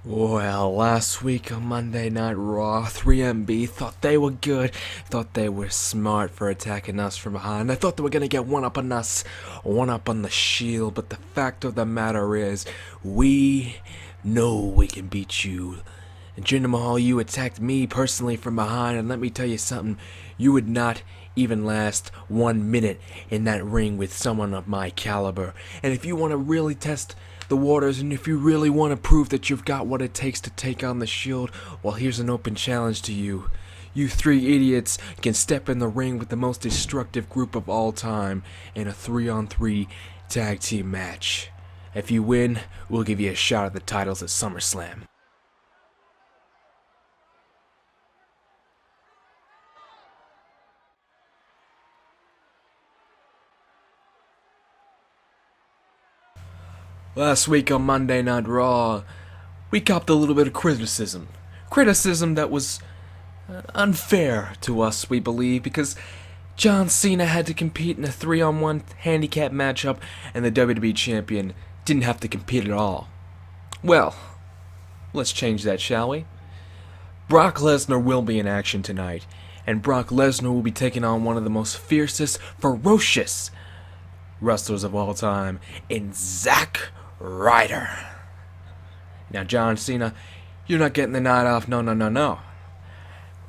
Well, last week on Monday Night Raw, 3MB thought they were good, thought they were smart for attacking us from behind. I thought they were going to get one up on us, one up on the Shield, but the fact of the matter is, we know we can beat you. And Jinder Mahal, you attacked me personally from behind, and let me tell you something, you would not even last 1 minute in that ring with someone of my caliber. And if you want to really test the waters, and if you really want to prove that you've got what it takes to take on the Shield, well, here's an open challenge to you. You three idiots can step in the ring with the most destructive group of all time in a 3-on-3 tag team match. If you win, we'll give you a shot at the titles at SummerSlam. Last week on Monday Night Raw, we copped a little bit of criticism. Criticism that was unfair to us, we believe, because John Cena had to compete in a 3-on-1 handicap matchup, and the WWE Champion didn't have to compete at all. Well, let's change that, shall we? Brock Lesnar will be in action tonight, and Brock Lesnar will be taking on one of the most fiercest, ferocious wrestlers of all time in Zack Ryder. Now, John Cena, you're not getting the night off. No.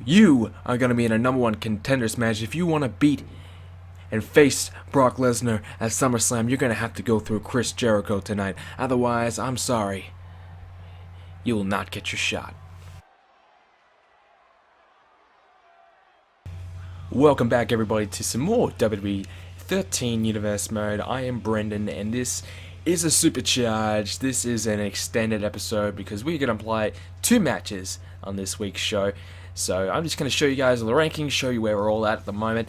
You are going to be in a #1 contenders match. If you want to beat and face Brock Lesnar at SummerSlam, you're going to have to go through Chris Jericho tonight. Otherwise, I'm sorry, you will not get your shot. Welcome back, everybody, to some more WWE 13 Universe Mode. I am Brendan, and this is a supercharged. This is an extended episode because we're going to play 2 matches on this week's show. So I'm just going to show you guys the rankings, show you where we're all at the moment.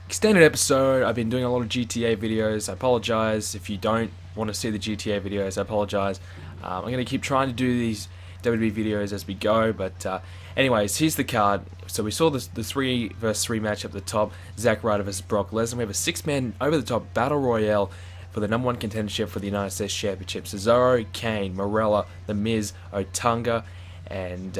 Extended episode. I've been doing a lot of GTA videos. I apologize if you don't want to see the GTA videos. I apologize. I'm going to keep trying to do these WWE videos as we go, but anyways, here's the card. So we saw the 3 vs 3 match up the top, Zack Ryder vs Brock Lesnar. We have a 6-man over-the-top battle royale for the #1 contendership for the United States Championship. Cesaro, Kane, Morella, The Miz, Otunga, and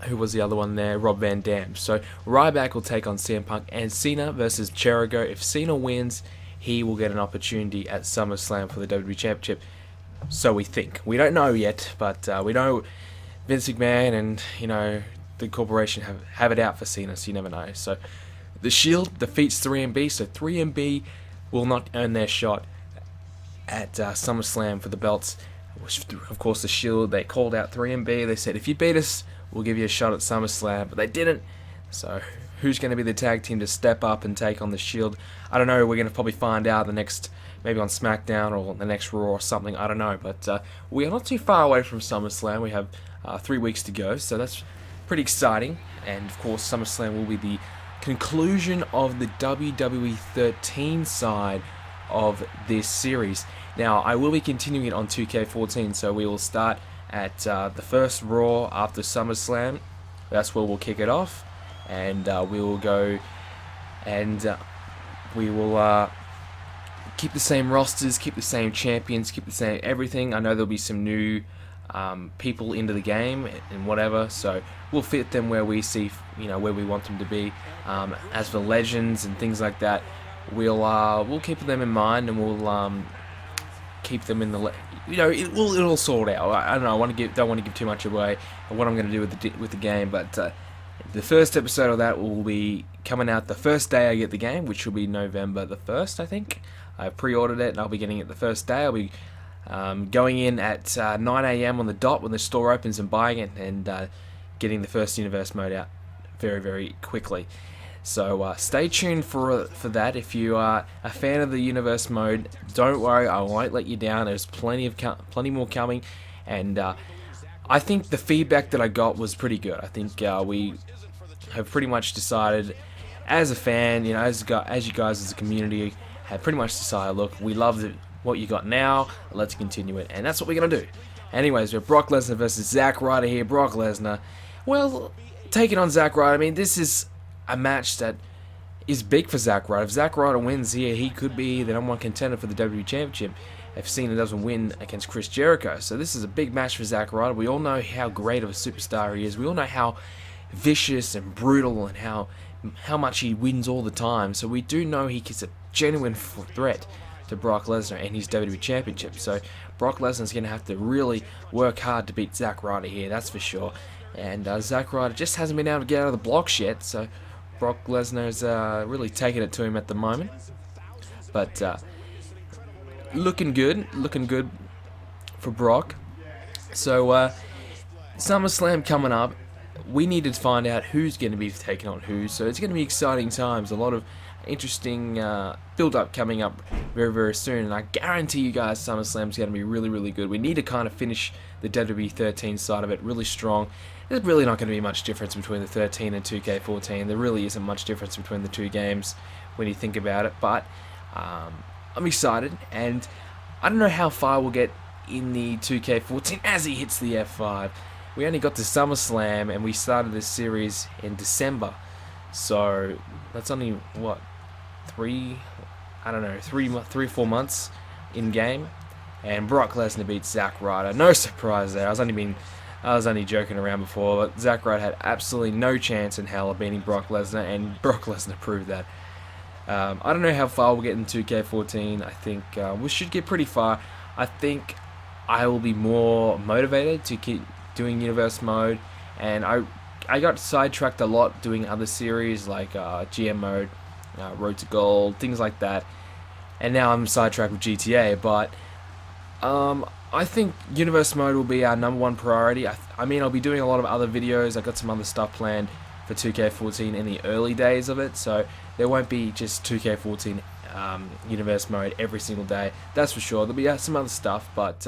who was the other one there? Rob Van Dam. So Ryback will take on CM Punk, and Cena versus Jericho. If Cena wins, he will get an opportunity at SummerSlam for the WWE Championship. So we think. We don't know yet, but we know Vince McMahon and the corporation have it out for Cena, so you never know. So the Shield defeats 3MB, so 3MB will not earn their shot at SummerSlam for the belts. Of course, the Shield, they called out 3MB. They said, if you beat us, we'll give you a shot at SummerSlam, but they didn't. So who's going to be the tag team to step up and take on the Shield? I don't know. We're going to probably find out maybe on SmackDown or the next Raw or something. I don't know, but we are not too far away from SummerSlam. We have 3 weeks to go, so that's pretty exciting. And of course, SummerSlam will be the conclusion of the WWE 13 side of this series. Now, I will be continuing it on 2K14, so we will start at the first Raw after SummerSlam. That's where we'll kick it off, and we will go and we will keep the same rosters, keep the same champions, keep the same everything. I know there'll be some new people into the game and whatever, so we'll fit them where we see, where we want them to be. As for legends and things like that, we'll keep them in mind, and we'll keep them in the it'll sort out. I don't know. Don't want to give too much away of what I'm going to do with the game, but the first episode of that will be coming out the first day I get the game, which will be November the 1st, I think. I pre-ordered it, and I'll be getting it the first day. I'll be going in at 9 AM on the dot when the store opens and buying it, and getting the first Universe Mode out very, very quickly. So stay tuned for that. If you are a fan of the Universe Mode, don't worry, I won't let you down. There's plenty more coming, and I think the feedback that I got was pretty good. I think we have pretty much decided, as a fan, as you guys as a community have pretty much decided, look, we love what you got now, let's continue it, and that's what we're going to do. Anyways, we have Brock Lesnar versus Zack Ryder here. Brock Lesnar, well, taking on Zack Ryder. I mean, this is a match that is big for Zack Ryder. If Zack Ryder wins here, he could be the #1 contender for the WWE Championship. if Cena doesn't win against Chris Jericho. So this is a big match for Zack Ryder. We all know how great of a superstar he is. We all know how vicious and brutal and how much he wins all the time. So we do know he's a genuine threat to Brock Lesnar and his WWE Championship. So Brock Lesnar's going to have to really work hard to beat Zack Ryder here, that's for sure. And Zack Ryder just hasn't been able to get out of the blocks yet, so Brock Lesnar's really taking it to him at the moment. But looking good for Brock. So SummerSlam coming up. We need to find out who's going to be taking on who. So it's going to be exciting times. A lot of interesting build-up coming up very, very soon. And I guarantee you guys SummerSlam's going to be really, really good. We need to kind of finish the WWE 13 side of it really strong. There's really not going to be much difference between the 13 and 2K14. There really isn't much difference between the two games when you think about it. But I'm excited. And I don't know how far we'll get in the 2K14 as he hits the F5. We only got to SummerSlam and we started this series in December. So that's only, what, 3 or 4 months in game. And Brock Lesnar beats Zack Ryder. No surprise there. I was only joking around before, but Zack Ryder had absolutely no chance in hell of beating Brock Lesnar, and Brock Lesnar proved that. I don't know how far we'll get in 2K14. I think we should get pretty far. I think I will be more motivated to keep doing Universe Mode, and I got sidetracked a lot doing other series like GM Mode, Road to Gold, things like that, and now I'm sidetracked with GTA, but I think Universe Mode will be our #1 priority. I mean, I'll be doing a lot of other videos. I got some other stuff planned for 2K14 in the early days of it, so there won't be just 2K14 Universe Mode every single day. That's for sure. There'll be some other stuff, but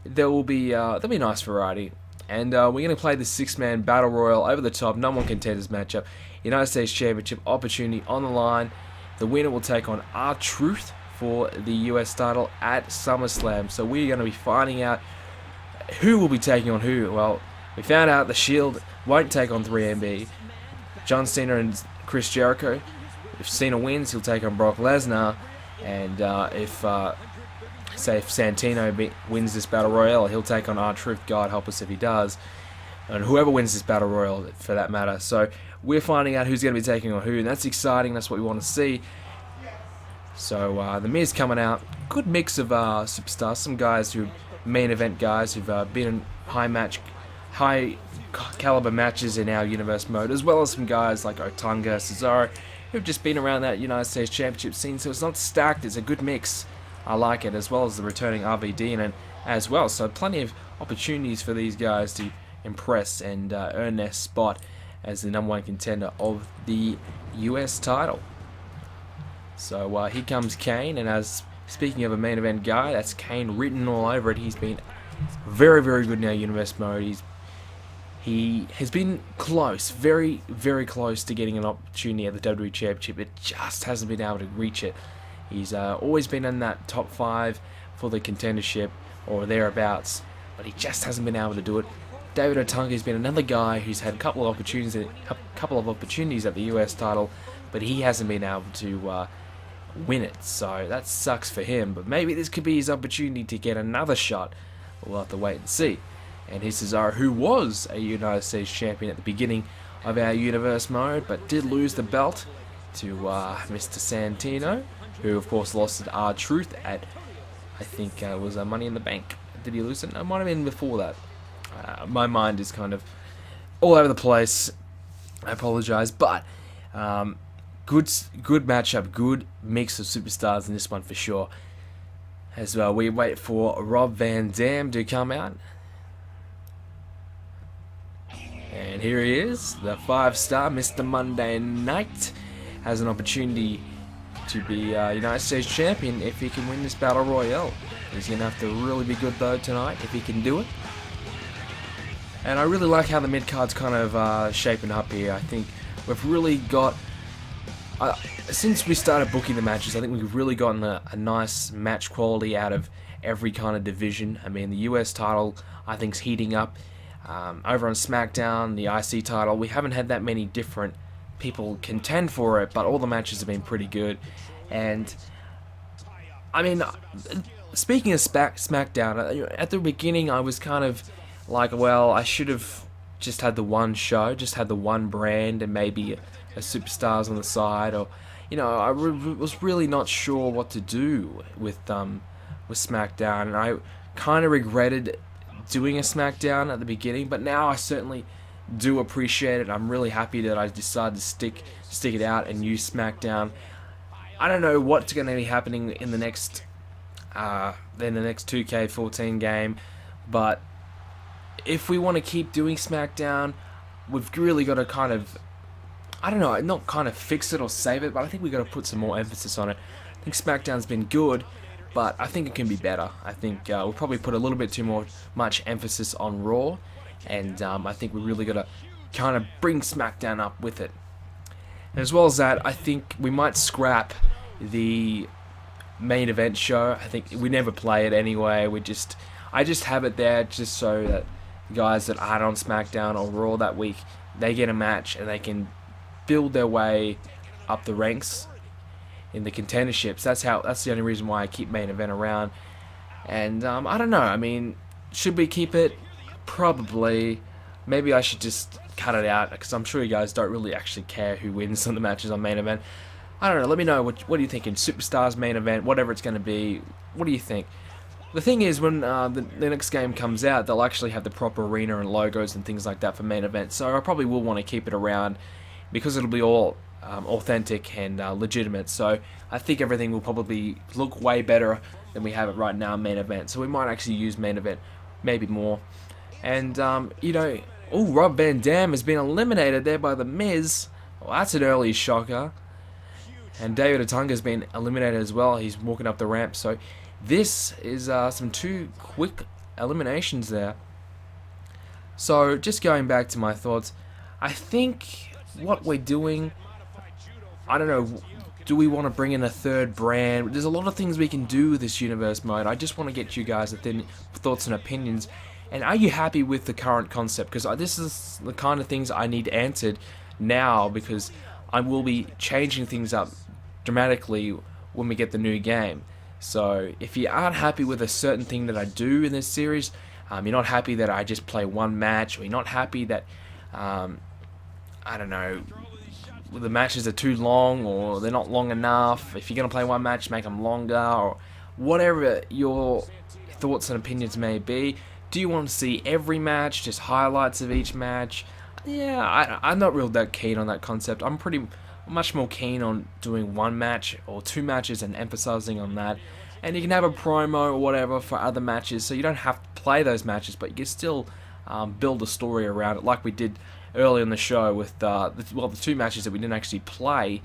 there'll be a nice variety. And we're going to play the 6-man Battle Royal over the top, #1 contenders matchup, United States Championship opportunity on the line. The winner will take on R-Truth for the US title at SummerSlam. So we're going to be finding out who will be taking on who. Well, we found out the Shield won't take on 3MB. John Cena and Chris Jericho. If Cena wins, he'll take on Brock Lesnar. And if Santino wins this Battle Royale, he'll take on R-Truth. God help us if he does. And whoever wins this Battle Royale, for that matter. So we're finding out who's going to be taking on who, and that's exciting. That's what we want to see. So The Miz coming out. Good mix of superstars. Some guys who main event guys who've been in high caliber matches in our Universe Mode, as well as some guys like Otunga, Cesaro, who've just been around that United States Championship scene. So it's not stacked. It's a good mix. I like it, as well as the returning RVD in it as well. So plenty of opportunities for these guys to impress and earn their spot as the #1 contender of the US title. So here comes Kane, and as speaking of a main event guy, that's Kane written all over it. He's been very, very good in our Universe Mode. He has been close, very, very close to getting an opportunity at the WWE Championship. It just hasn't been able to reach it. He's always been in that top 5 for the contendership or thereabouts, but he just hasn't been able to do it. David Otunga has been another guy who's had a couple of opportunities at the US title, but he hasn't been able to win it. So that sucks for him. But maybe this could be his opportunity to get another shot. We'll have to wait and see. And here's Cesaro, who was a United States champion at the beginning of our Universe Mode, but did lose the belt to Mr. Santino, who of course lost to R-Truth at, I think it was Money in the Bank. Did he lose it? No, it might have been before that. My mind is kind of all over the place. I apologize, but good matchup, good mix of superstars in this one for sure. As we wait for Rob Van Dam to come out. And here he is, the 5-star Mr. Monday Night, has an opportunity to be United States Champion if he can win this Battle Royale. He's going to have to really be good though tonight if he can do it. And I really like how the mid-card's kind of shaping up here. I think we've really got, since we started booking the matches, I think we've really gotten a nice match quality out of every kind of division. I mean, the US title, I think, is heating up. Over on SmackDown, the IC title, we haven't had that many different people contend for it, but all the matches have been pretty good. And I mean, speaking of SmackDown, at the beginning I was kind of like, well, I should have just had the one show, just had the one brand, and maybe a superstars on the side, or I was really not sure what to do with SmackDown, and I kind of regretted doing a SmackDown at the beginning, but now I certainly do appreciate it. I'm really happy that I decided to stick it out and use SmackDown. I don't know what's going to be happening in the next 2K14 game, but if we want to keep doing SmackDown, we've really got to kind of, I don't know, not kind of fix it or save it, but I think we've got to put some more emphasis on it. I think SmackDown's been good, but I think it can be better. I think we'll probably put a little bit too much emphasis on Raw, and I think we really got to kind of bring SmackDown up with it. And as well as that, I think we might scrap the main event show. I think we never play it anyway. I just have it there just so that guys that aren't on SmackDown or Raw that week, they get a match and they can build their way up the ranks in the contenderships. That's the only reason why I keep main event around. And I don't know. I mean, should we keep it? Probably. Maybe I should just cut it out, because I'm sure you guys don't really actually care who wins on the matches on main event. I don't know. Let me know what do you think in Superstars main event, whatever it's going to be. What do you think? The thing is, when the next game comes out, they'll actually have the proper arena and logos and things like that for main event. So I probably will want to keep it around, because it'll be all authentic and legitimate. So I think everything will probably look way better than we have it right now in main event. So we might actually use main event maybe more. And Rob Van Dam has been eliminated there by The Miz. Well, that's an early shocker. And David Otunga's been eliminated as well. He's walking up the ramp. So this is some 2 quick eliminations there. So just going back to my thoughts, I think what we're doing, I don't know, do we want to bring in a third brand? There's a lot of things we can do with this universe mode. I just want to get you guys thoughts and opinions. And are you happy with the current concept? Because this is the kind of things I need answered now, because I will be changing things up dramatically when we get the new game. So if you aren't happy with a certain thing that I do in this series, you're not happy that I just play one match, or you're not happy that, I don't know, the matches are too long, or they're not long enough. If you're going to play one match, make them longer, or whatever your thoughts and opinions may be. Do you want to see every match, just highlights of each match? Yeah, I'm not real that keen on that concept. I'm much more keen on doing one match or 2 matches and emphasizing on that. And you can have a promo or whatever for other matches, so you don't have to play those matches, but you can still build a story around it, like we did early in the show with the 2 matches that we didn't actually play.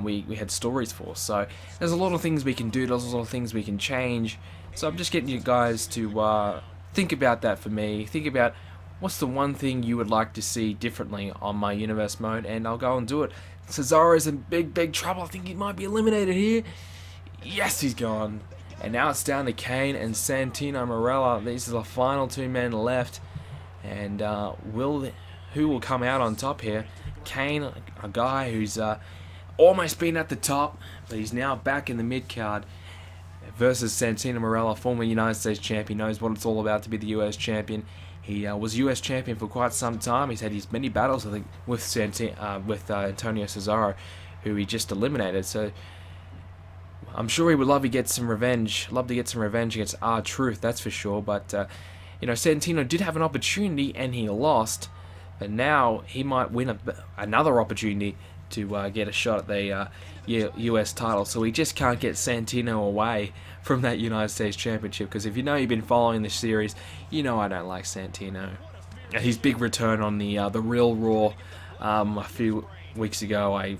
We had stories for. So there's a lot of things we can do. There's a lot of things we can change. So I'm just getting you guys to think about that for me. Think about what's the one thing you would like to see differently on my universe mode, and I'll go and do it. Cesaro's in big trouble. I think he might be eliminated here. Yes, he's gone. And now it's down to Kane and Santino Marella. These are the final 2 men left. And who will come out on top here? Kane, a guy who's almost been at the top, but he's now back in the mid-card, versus Santino Marella, former United States champion, knows what it's all about to be the US champion. He was US champion for quite some time. He's had his many battles, I think, with Antonio Cesaro, who he just eliminated. So I'm sure he would love to get some revenge. Against R-Truth, that's for sure. But Santino did have an opportunity and he lost. But now he might win another opportunity to get a shot at the US title. So we just can't get Santino away from that United States Championship, because if you've been following this series, I don't like Santino. His big return on the Real Raw a few weeks ago, I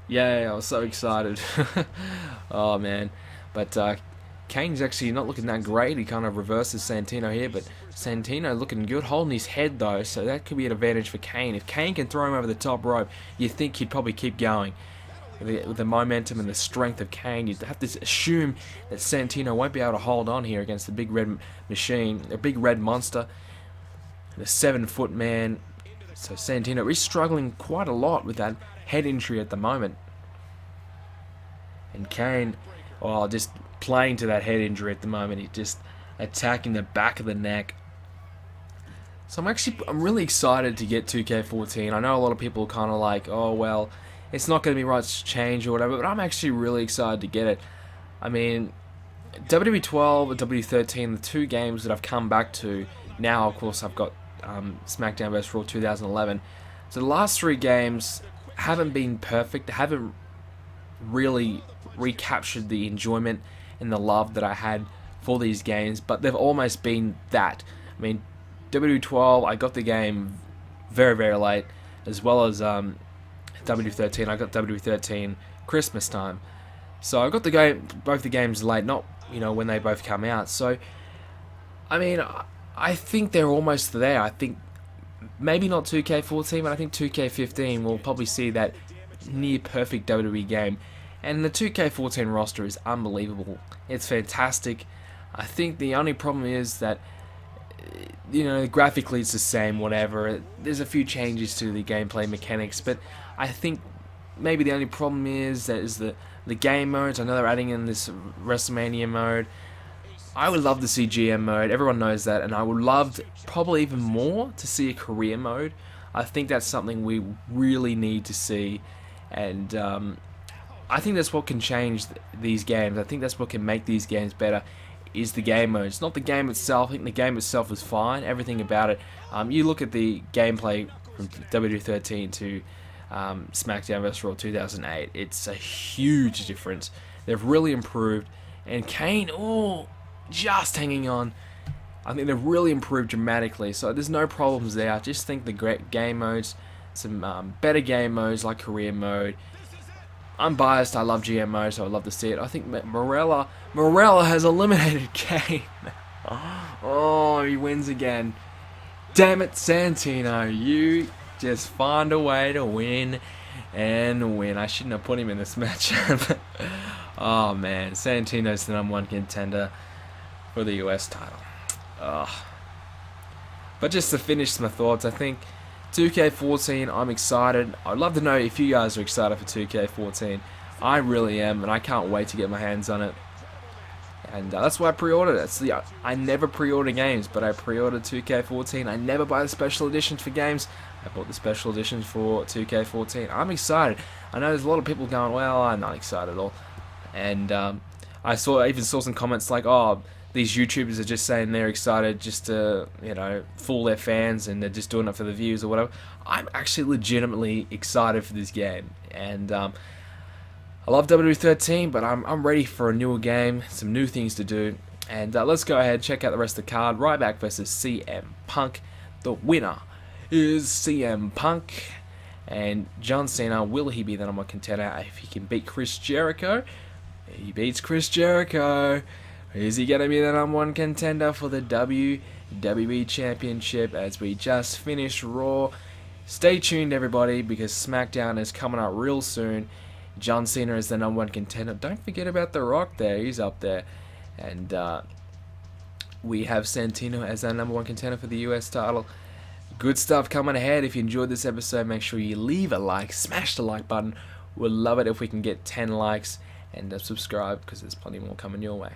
was so excited. Oh man. But Kane's actually not looking that great. He kind of reverses Santino here, but Santino looking good, holding his head though, so that could be an advantage for Kane. If Kane can throw him over the top rope, you think he'd probably keep going. With the momentum and the strength of Kane, you'd have to assume that Santino won't be able to hold on here against the big red machine, the big red monster, the 7-foot man. So Santino is struggling quite a lot with that head injury at the moment. And Kane, just playing to that head injury at the moment. He's just attacking the back of the neck. So I'm really excited to get 2K14. I know a lot of people are kind of like, oh well, it's not going to be right to change or whatever, but I'm actually really excited to get it. I mean, WWE 12 and WWE 13, the two games that I've come back to now. Of course, I've got SmackDown vs. Raw 2011. So the last three games haven't been perfect. They haven't really recaptured the enjoyment and the love that I had for these games, but they've almost been that. I mean, WWE 12, I got the game very, very late, as well as WWE 13. I got WWE 13 Christmas time, so I got both the games late, not when they both come out. So, I mean, I think they're almost there. I think maybe not 2K14, but I think 2K15 will probably see that near perfect WWE game. And the 2K14 roster is unbelievable. It's fantastic. I think the only problem is that, graphically it's the same, whatever. There's a few changes to the gameplay mechanics, but I think maybe the only problem is the game modes. I know they're adding in this WrestleMania mode. I would love to see GM mode. Everyone knows that, and I would love probably even more to see a career mode. I think that's something we really need to see, and I think that's what can change these games. I think that's what can make these games better, is the game mode. It's not the game itself. I think the game itself is fine. Everything about it. You look at the gameplay from WWE 13 to SmackDown vs. Raw 2008. It's a huge difference. They've really improved. And Kane, just hanging on. I think they've really improved dramatically. So there's no problems there. I just think the great game modes, some better game modes like career mode. I'm biased. I love GM mode, so I'd love to see it. I think Morella has eliminated Kane. Oh, he wins again. Damn it, Santino. You just find a way to win and win. I shouldn't have put him in this match. Oh, man. Santino's the #1 contender for the US title. But just to finish my thoughts, I think 2K14, I'm excited. I'd love to know if you guys are excited for 2K14. I really am, and I can't wait to get my hands on it. And that's why I pre-ordered it. I never pre-order games, but I pre-ordered 2K14. I never buy the special editions for games. I bought the special editions for 2K14. I'm excited. I know there's a lot of people going, well, I'm not excited at all. And I even saw some comments like, oh, these YouTubers are just saying they're excited just to, fool their fans, and they're just doing it for the views or whatever. I'm actually legitimately excited for this game, and I love WWE 13, but I'm ready for a newer game, some new things to do, and let's go ahead and check out the rest of the card. Ryback versus CM Punk. The winner is CM Punk, and John Cena, will he be the #1 contender if he can beat Chris Jericho? He beats Chris Jericho. Is he going to be the #1 contender for the WWE Championship as we just finished Raw? Stay tuned, everybody, because SmackDown is coming up real soon. John Cena is the #1 contender. Don't forget about The Rock there. He's up there. And we have Santino as our #1 contender for the US title. Good stuff coming ahead. If you enjoyed this episode, make sure you leave a like. Smash the like button. We'd love it if we can get 10 likes. And subscribe, because there's plenty more coming your way.